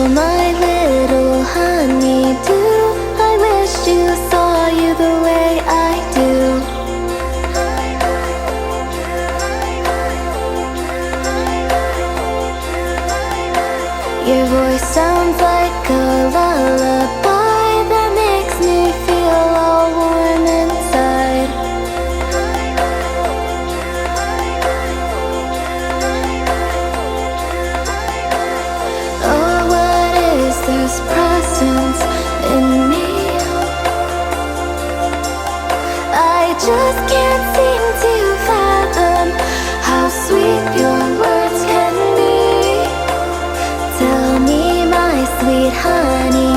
my little honeydew, I wish you saw you the way I do. Your voice sounds like a lullaby that makes me feel all warm inside. Oh, what is this presence in me? I just can't seem to fathom how sweet your words can be. Tell me, my sweet honey,